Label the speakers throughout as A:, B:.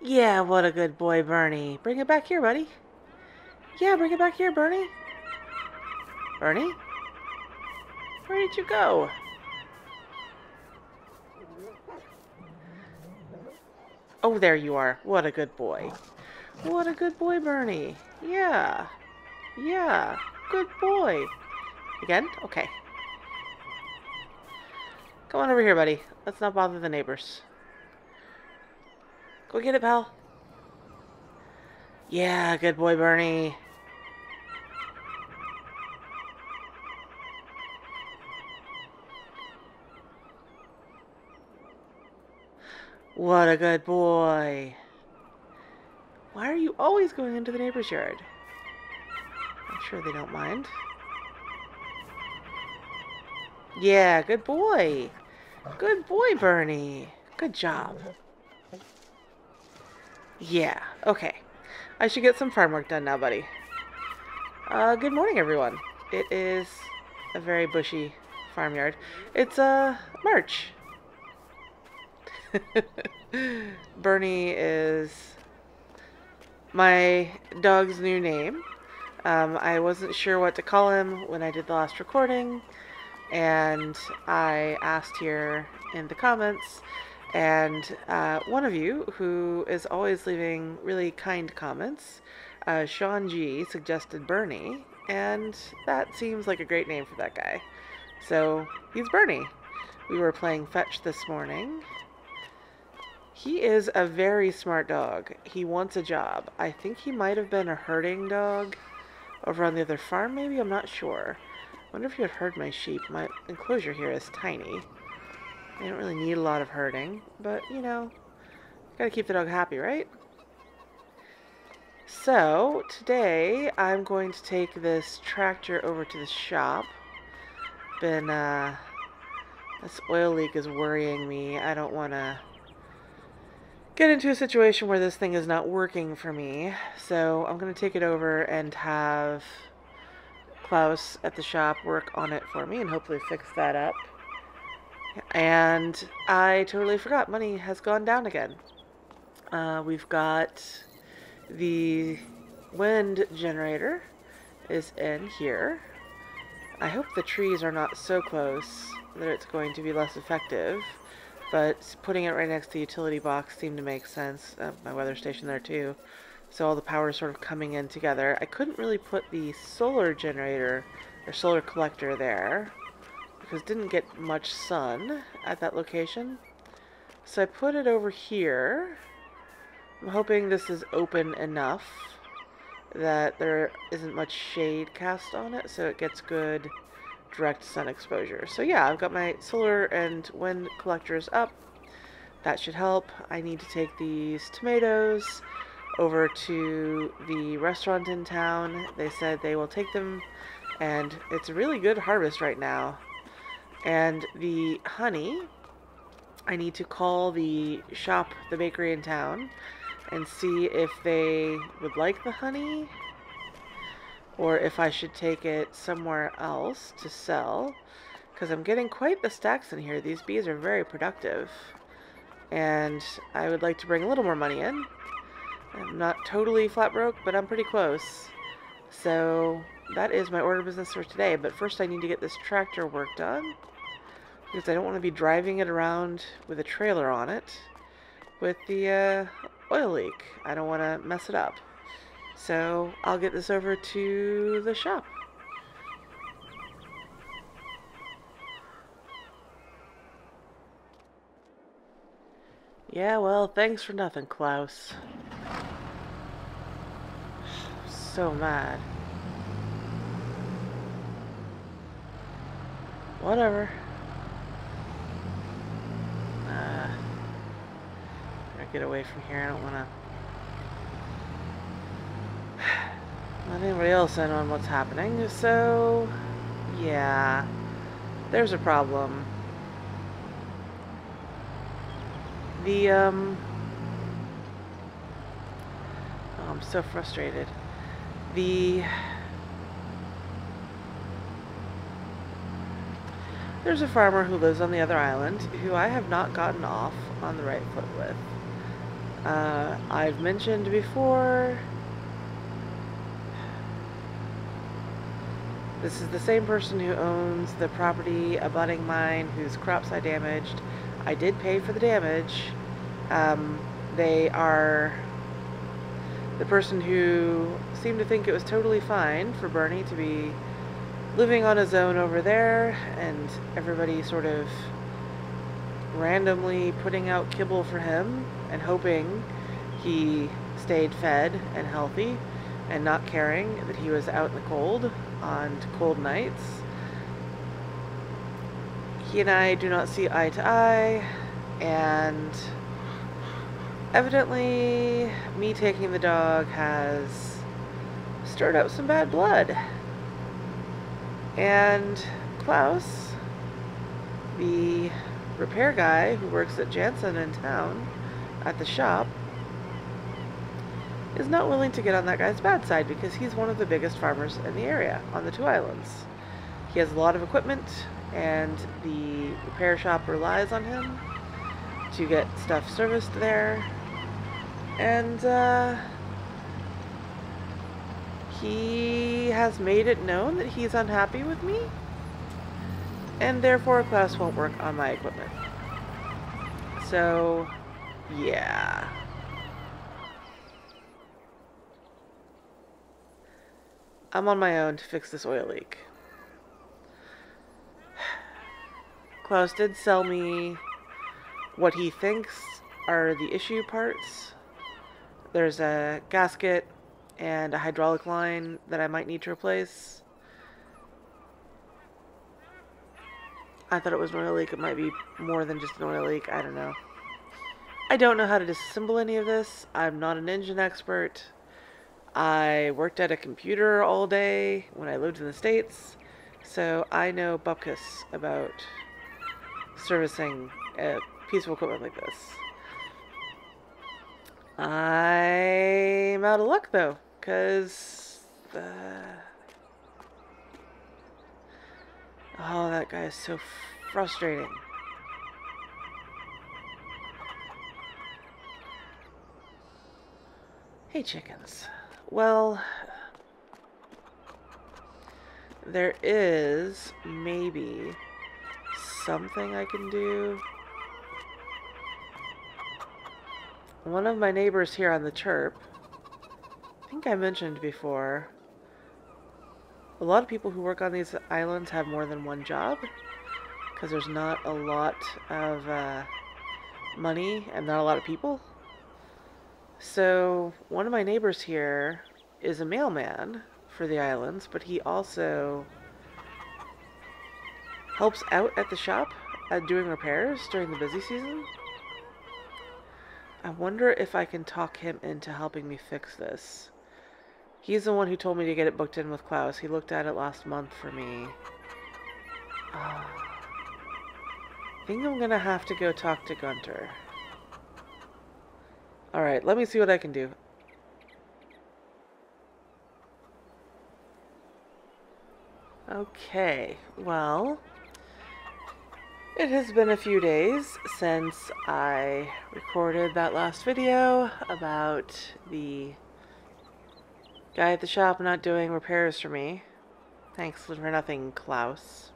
A: Yeah, what a good boy, Bernie. Bring it back here, buddy. Yeah, bring it back here, Bernie. Bernie? Where did you go? Oh, there you are. What a good boy. What a good boy, Bernie. Yeah. Yeah. Good boy. Again? Okay. Come on over here, buddy. Let's not bother the neighbors. Go get it, pal. Yeah, good boy, Bernie. What a good boy. Why are you always going into the neighbor's yard? I'm sure they don't mind. Yeah, good boy. Good boy, Bernie. Good job. Yeah, okay. I should get some farm work done now, buddy. Good morning, everyone. It is a very bushy farmyard. It's, March. Bernie is my dog's new name. I wasn't sure what to call him when I did the last recording, and I asked here in the comments, and one of you who is always leaving really kind comments, Sean G, suggested Bernie, and that seems like a great name for that guy. So he's Bernie. We were playing fetch this morning. He is a very smart dog. He wants a job. I think he might have been a herding dog over on the other farm, maybe? I'm not sure. I wonder if he would herd my sheep. My enclosure here is tiny. I don't really need a lot of herding, but, you know, gotta keep the dog happy, right? So, today I'm going to take this tractor over to the shop. This oil leak is worrying me. I don't want to get into a situation where this thing is not working for me. So I'm going to take it over and have Klaus at the shop work on it for me and hopefully fix that up. And I totally forgot, money has gone down again. We've got the wind generator is in here. I hope the trees are not so close that it's going to be less effective. But putting it right next to the utility box seemed to make sense. My weather station there too. So all the power is sort of coming in together. I couldn't really put the solar generator or solar collector there because it didn't get much sun at that location. So I put it over here. I'm hoping this is open enough that there isn't much shade cast on it so it gets good direct sun exposure. So yeah, I've got my solar and wind collectors up. That should help. I need to take these tomatoes over to the restaurant in town. They said they will take them, and it's a really good harvest right now. And the honey, I need to call the shop, the bakery in town, and see if they would like the honey, or if I should take it somewhere else to sell, because I'm getting quite the stacks in here. These bees are very productive, and I would like to bring a little more money in. I'm not totally flat broke, but I'm pretty close. So that is my order of business for today, but first I need to get this tractor work done, because I don't want to be driving it around with a trailer on it with the oil leak. I don't want to mess it up. So I'll get this over to the shop. Yeah, well, thanks for nothing, Klaus. I'm so mad. Whatever. Gotta get away from here. I don't want to let anybody else in on what's happening. So, yeah, there's a problem. The, oh, I'm so frustrated. There's a farmer who lives on the other island who I have not gotten off on the right foot with. I've mentioned before, this is the same person who owns the property abutting mine, whose crops I damaged. I did pay for the damage. They are the person who seemed to think it was totally fine for Bernie to be living on his own over there, and everybody sort of randomly putting out kibble for him and hoping he stayed fed and healthy and not caring that he was out in the cold on cold nights. He and I do not see eye to eye, and evidently me taking the dog has stirred up some bad blood. And Klaus, the repair guy who works at Jansen in town at the shop, is not willing to get on that guy's bad side because he's one of the biggest farmers in the area on the two islands. He has a lot of equipment, and the repair shop relies on him to get stuff serviced there. And he has made it known that he's unhappy with me, and therefore Klaus won't work on my equipment. So, yeah. I'm on my own to fix this oil leak. Klaus did sell me what he thinks are the issue parts. There's a gasket and a hydraulic line that I might need to replace. I thought it was an oil leak. It might be more than just an oil leak. I don't know. I don't know how to disassemble any of this. I'm not an engine expert. I worked at a computer all day when I lived in the States, so I know bupkis about servicing a piece of equipment like this. I'm out of luck though, because oh, that guy is so frustrating. Hey chickens. Well, there is maybe something I can do. One of my neighbors here on the chirp, I think I mentioned before, a lot of people who work on these islands have more than one job because there's not a lot of money and not a lot of people. So one of my neighbors here is a mailman for the islands, but he also helps out at the shop doing repairs during the busy season. I wonder if I can talk him into helping me fix this. He's the one who told me to get it booked in with Klaus. He looked at it last month for me. I think I'm gonna have to go talk to Gunter. Alright, let me see what I can do. Okay, well, it has been a few days since I recorded that last video about the guy at the shop not doing repairs for me. Thanks for nothing, Klaus.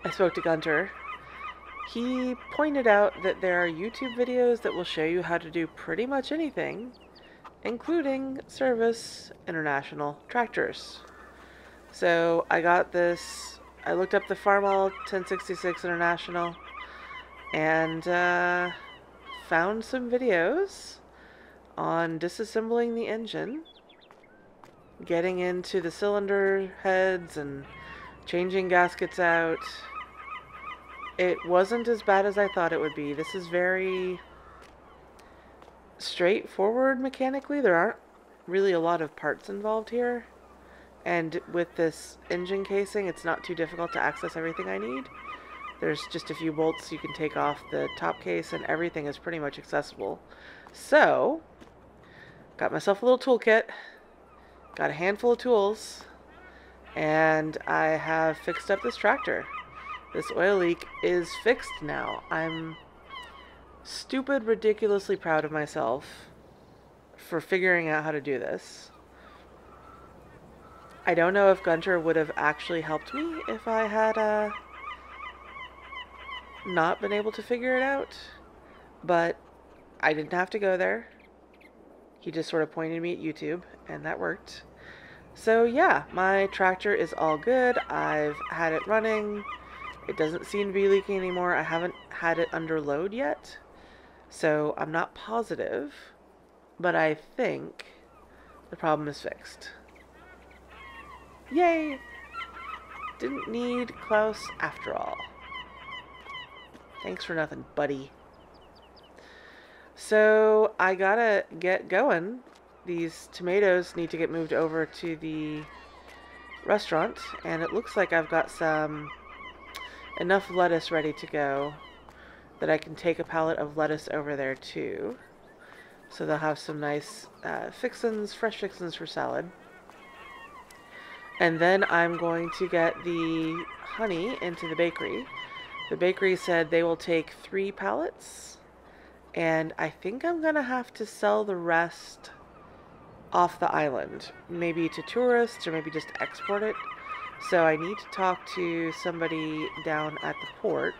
A: I spoke to Gunter. He pointed out that there are YouTube videos that will show you how to do pretty much anything, including service international tractors. So I got this, I looked up the Farmall 1066 International and found some videos on disassembling the engine, getting into the cylinder heads and changing gaskets out. It wasn't as bad as I thought it would be. This is very straightforward mechanically. There aren't really a lot of parts involved here. And with this engine casing, it's not too difficult to access everything I need. There's just a few bolts you can take off the top case and everything is pretty much accessible. So, got myself a little toolkit, got a handful of tools, and I have fixed up this tractor. This oil leak is fixed now. I'm stupid, ridiculously proud of myself for figuring out how to do this. I don't know if Gunter would have actually helped me if I had not been able to figure it out, but I didn't have to go there. He just sort of pointed me at YouTube, and that worked. So yeah, my tractor is all good. I've had it running. It doesn't seem to be leaking anymore. I haven't had it under load yet, so I'm not positive, but I think the problem is fixed. Yay! Didn't need Klaus after all. Thanks for nothing, buddy. So I gotta get going. These tomatoes need to get moved over to the restaurant, and it looks like I've got enough lettuce ready to go that I can take a pallet of lettuce over there too. So they'll have some nice fixins, fresh fixins for salad. And then I'm going to get the honey into the bakery. The bakery said they will take 3 pallets, and I think I'm gonna have to sell the rest off the island, maybe to tourists or maybe just export it. So I need to talk to somebody down at the port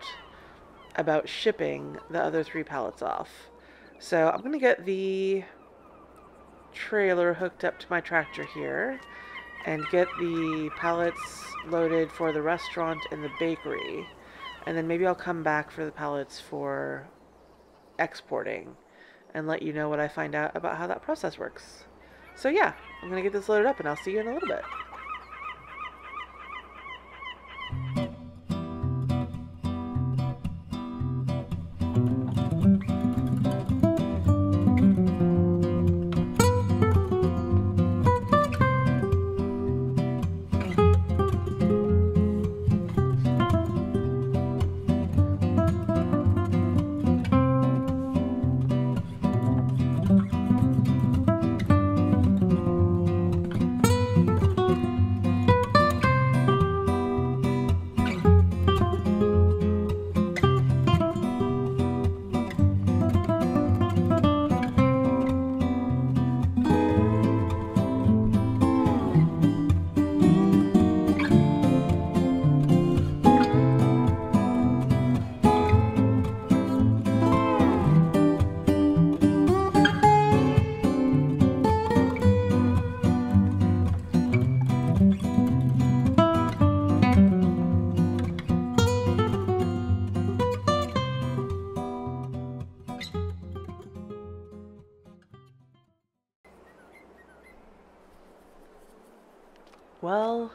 A: about shipping the other 3 pallets off. So I'm gonna get the trailer hooked up to my tractor here and get the pallets loaded for the restaurant and the bakery, and then maybe I'll come back for the pallets for exporting and let you know what I find out about how that process works. So yeah, I'm gonna get this loaded up and I'll see you in a little bit. Well,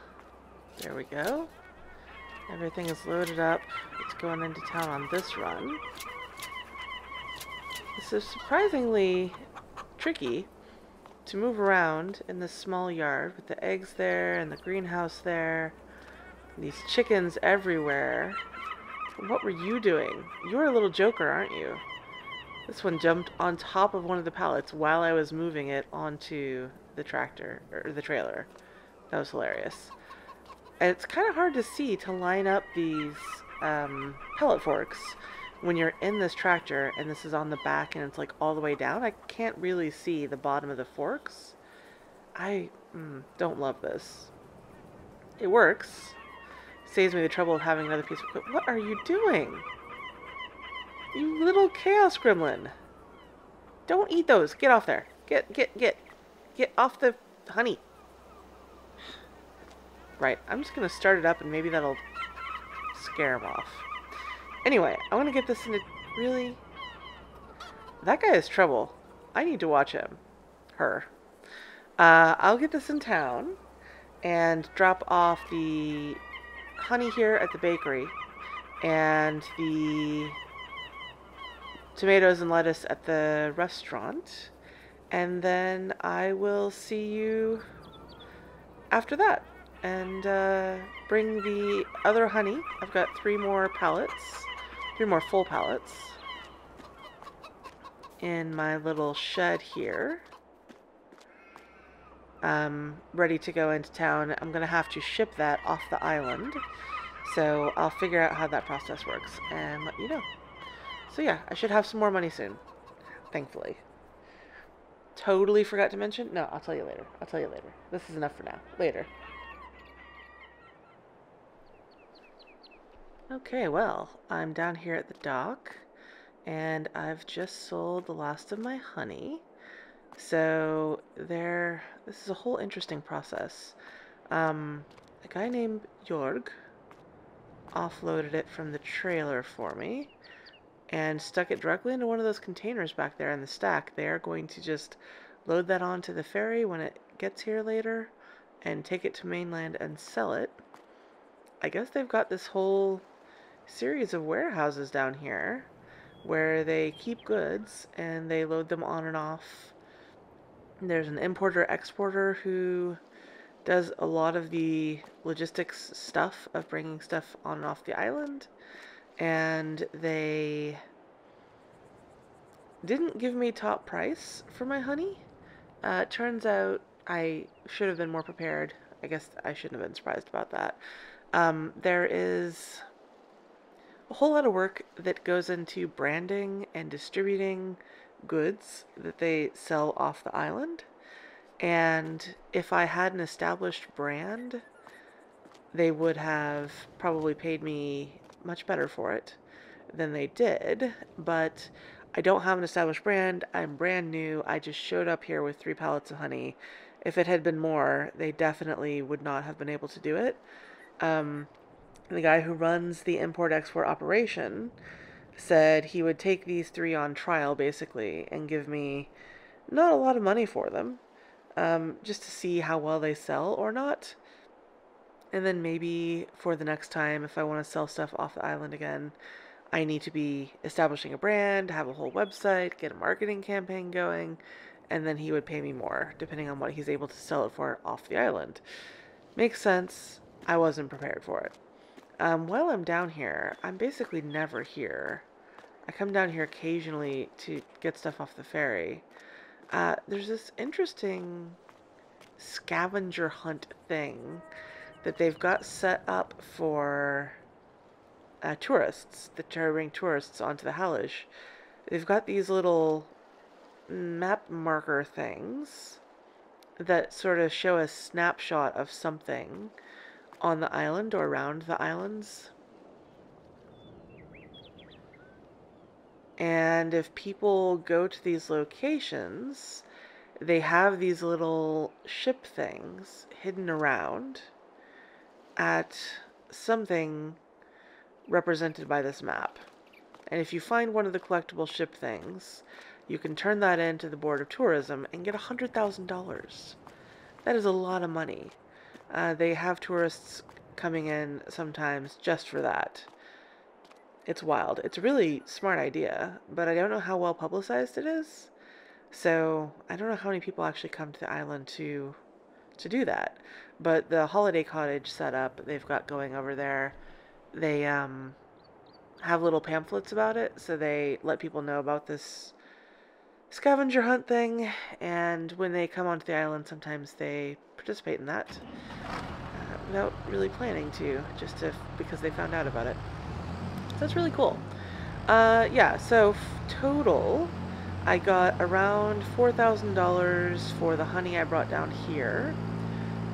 A: there we go. Everything is loaded up. It's going into town on this run. This is surprisingly tricky to move around in this small yard with the eggs there and the greenhouse there. And these chickens everywhere. What were you doing? You're a little joker, aren't you? This one jumped on top of one of the pallets while I was moving it onto the tractor, or the trailer. That was hilarious. And it's kind of hard to see to line up these pellet forks when you're in this tractor and this is on the back and it's like all the way down. I can't really see the bottom of the forks. I don't love this. It works. Saves me the trouble of having another piece of equipment. What are you doing? You little chaos gremlin. Don't eat those. Get off there. Get off the honey. Right, I'm just going to start it up and maybe that'll scare him off. Anyway, I want to get this into... Really? That guy is trouble. I need to watch him. Her. I'll get this in town and drop off the honey here at the bakery and the tomatoes and lettuce at the restaurant. And then I will see you after that. And bring the other honey. I've got 3 more pallets, 3 more full pallets in my little shed here. Ready to go into town. I'm gonna have to ship that off the island, so I'll figure out how that process works and let you know. So yeah, I should have some more money soon, thankfully. Totally forgot to mention. No, I'll tell you later. I'll tell you later. This is enough for now. Later. Okay, well, I'm down here at the dock, and I've just sold the last of my honey. So this is a whole interesting process. A guy named Jorg offloaded it from the trailer for me and stuck it directly into one of those containers back there in the stack. They are going to just load that onto the ferry when it gets here later and take it to mainland and sell it. I guess they've got this whole series of warehouses down here where they keep goods and they load them on and off. There's an importer-exporter who does a lot of the logistics stuff of bringing stuff on and off the island, and they didn't give me top price for my honey. Turns out I should have been more prepared. I guess I shouldn't have been surprised about that. There is a whole lot of work that goes into branding and distributing goods that they sell off the island. And if I had an established brand, they would have probably paid me much better for it than they did. But I don't have an established brand. I'm brand new. I just showed up here with 3 pallets of honey. If it had been more, they definitely would not have been able to do it. The guy who runs the import-export operation said he would take these 3 on trial, basically, and give me not a lot of money for them, just to see how well they sell or not. And then maybe for the next time, if I want to sell stuff off the island again, I need to be establishing a brand, have a whole website, get a marketing campaign going, and then he would pay me more, depending on what he's able to sell it for off the island. Makes sense. I wasn't prepared for it. While I'm down here, I'm basically never here. I come down here occasionally to get stuff off the ferry. There's this interesting scavenger hunt thing that they've got set up for tourists, that try to bring tourists onto the Hallig. They've got these little map marker things that sort of show a snapshot of something on the island or around the islands. And if people go to these locations, they have these little ship things hidden around at something represented by this map. And if you find one of the collectible ship things, you can turn that into the Board of Tourism and get $100,000. That is a lot of money. They have tourists coming in sometimes just for that. It's wild. It's a really smart idea, but I don't know how well publicized it is. So I don't know how many people actually come to the island to do that. But the holiday cottage setup they've got going over there, they have little pamphlets about it, so they let people know about this scavenger hunt thing, and when they come onto the island, sometimes they participate in that without really planning to, because they found out about it. So that's really cool. Yeah, so total, I got around $4,000 for the honey I brought down here,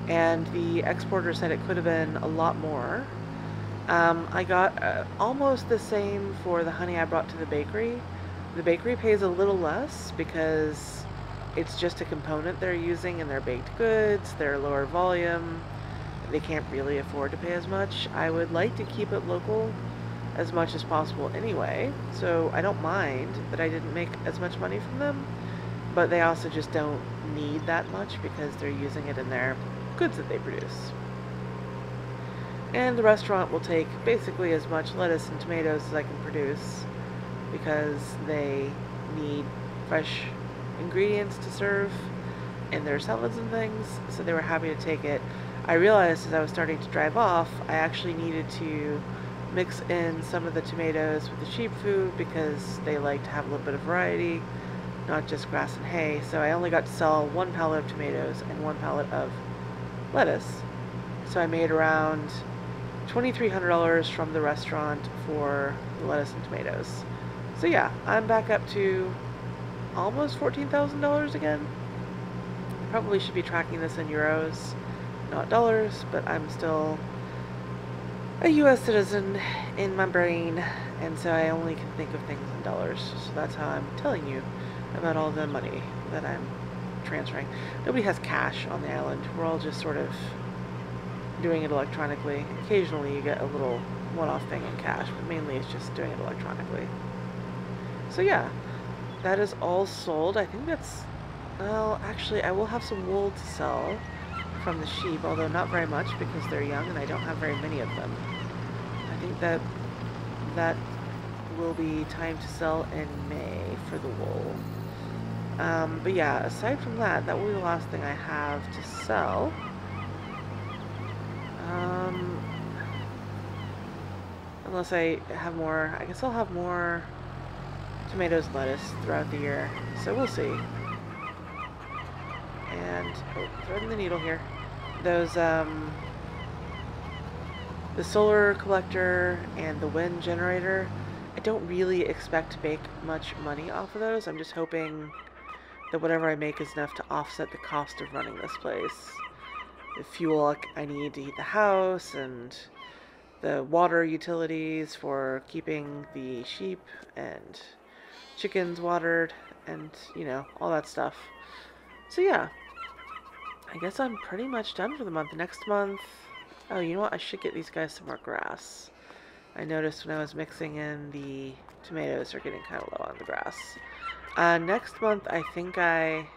A: and the exporter said it could have been a lot more. I got almost the same for the honey I brought to the bakery. The bakery pays a little less because it's just a component they're using in their baked goods, they're lower volume, they can't really afford to pay as much. I would like to keep it local as much as possible anyway, so I don't mind that I didn't make as much money from them, but they also just don't need that much because they're using it in their goods that they produce. And the restaurant will take basically as much lettuce and tomatoes as I can produce because they need fresh ingredients to serve in their salads and things, so they were happy to take it. I realized as I was starting to drive off, I actually needed to mix in some of the tomatoes with the sheep food because they like to have a little bit of variety, not just grass and hay. So I only got to sell 1 pallet of tomatoes and 1 pallet of lettuce. So I made around $2,300 from the restaurant for the lettuce and tomatoes. So yeah, I'm back up to almost $14,000 again. Probably should be tracking this in euros, not dollars, but I'm still a US citizen in my brain, and so I only can think of things in dollars. So that's how I'm telling you about all the money that I'm transferring. Nobody has cash on the island. We're all just sort of doing it electronically. Occasionally you get a little one-off thing in cash, but mainly it's just doing it electronically. So yeah, that is all sold. I think that's, well, actually I will have some wool to sell from the sheep, although not very much because they're young and I don't have very many of them. I think that will be time to sell in May for the wool. But yeah, aside from that, that will be the last thing I have to sell. Unless I have more, I guess I'll have more tomatoes and lettuce throughout the year. So we'll see. And, oh, threading the needle here. Those, the solar collector and the wind generator, I don't really expect to make much money off of those. I'm just hoping that whatever I make is enough to offset the cost of running this place. The fuel I need to heat the house, and the water utilities for keeping the sheep and chickens watered, and, you know, all that stuff. So yeah, I guess I'm pretty much done for the month. Next month, oh, you know what? I should get these guys some more grass. I noticed when I was mixing in the tomatoes, they're getting kind of low on the grass. Next month, I think I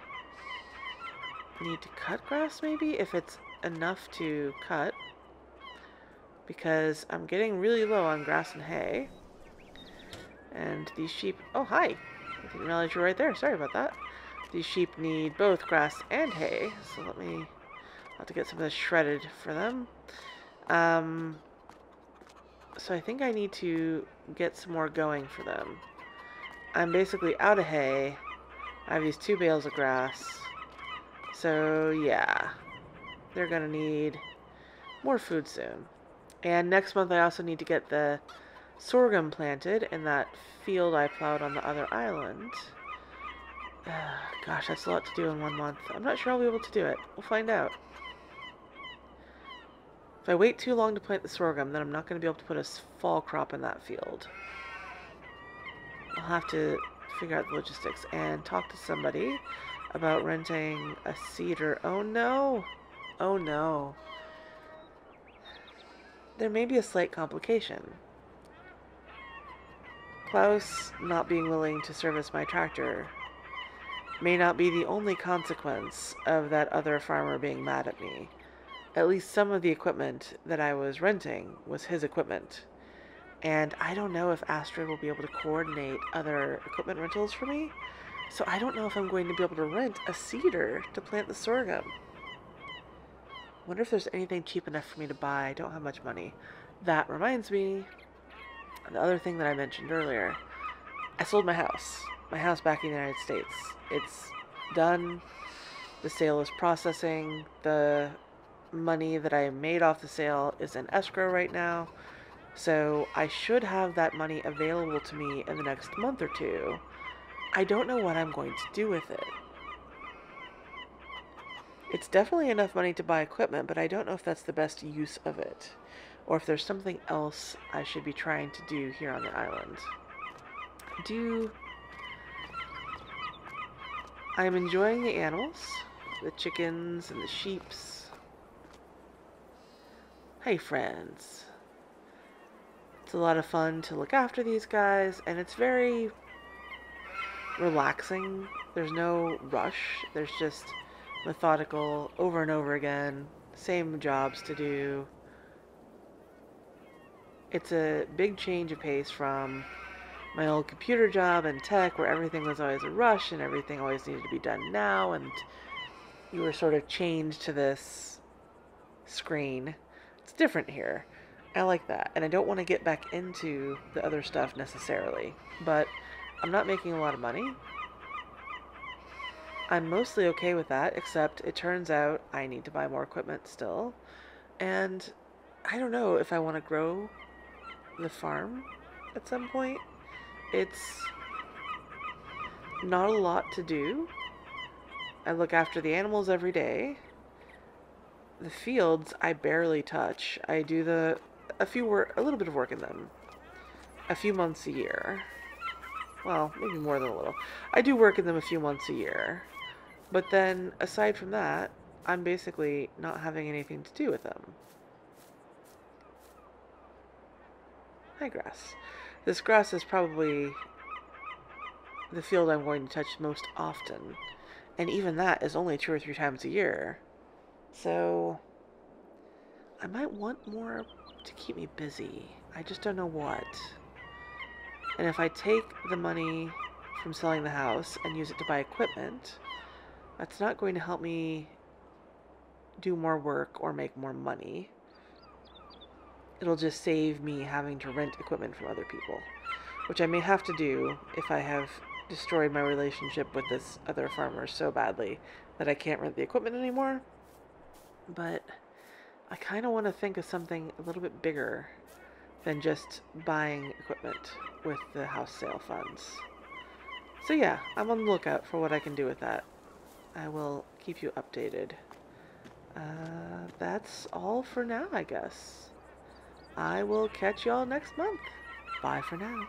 A: need to cut grass, maybe, if it's enough to cut, because I'm getting really low on grass and hay. And these sheep, oh, hi. I didn't realize you were right there. Sorry about that. These sheep need both grass and hay, so I'll have to get some of this shredded for them. So I think I need to get some more going for them. I'm basically out of hay. I have these 2 bales of grass. So yeah, they're gonna need more food soon. And next month I also need to get the sorghum planted in that field I plowed on the other island. Gosh, that's a lot to do in 1 month. I'm not sure I'll be able to do it. We'll find out. If I wait too long to plant the sorghum, then I'm not going to be able to put a fall crop in that field. I'll have to figure out the logistics and talk to somebody about renting a seeder. Oh no! Oh no. There may be a slight complication. Klaus not being willing to service my tractor may not be the only consequence of that other farmer being mad at me. At least some of the equipment that I was renting was his equipment. And I don't know if Astrid will be able to coordinate other equipment rentals for me. So I don't know if I'm going to be able to rent a seeder to plant the sorghum. Wonder if there's anything cheap enough for me to buy. I don't have much money. That reminds me, the other thing that I mentioned earlier. I sold my house. My house back in the United States. It's done. The sale is processing. The money that I made off the sale is in escrow right now. So I should have that money available to me in the next month or two. I don't know what I'm going to do with it. It's definitely enough money to buy equipment, but I don't know if that's the best use of it. Or if there's something else I should be trying to do here on the island. I'm enjoying the animals, the chickens and the sheeps. Hey friends. It's a lot of fun to look after these guys, and it's very relaxing. There's no rush. There's just methodical, over and over again, same jobs to do. It's a big change of pace from my old computer job and tech, where everything was always a rush and everything always needed to be done now, and you were sort of chained to this screen. It's different here. I like that, and I don't want to get back into the other stuff necessarily, but I'm not making a lot of money. I'm mostly okay with that, except it turns out I need to buy more equipment still, and I don't know if I want to grow the farm at some point. It's not a lot to do. I look after the animals every day. The fields I barely touch. I do a little bit of work in them a few months a year. Well, maybe more than a little. I do work in them a few months a year. But then, aside from that, I'm basically not having anything to do with them. Hi, grass. This grass is probably the field I'm going to touch most often. And even that is only 2 or 3 times a year. So, I might want more to keep me busy. I just don't know what. And if I take the money from selling the house and use it to buy equipment, that's not going to help me do more work or make more money. It'll just save me having to rent equipment from other people, which I may have to do if I have destroyed my relationship with this other farmer so badly that I can't rent the equipment anymore. But I kind of want to think of something a little bit bigger than just buying equipment with the house sale funds. So yeah, I'm on the lookout for what I can do with that. I will keep you updated. That's all for now, I guess. I will catch y'all next month. Bye for now.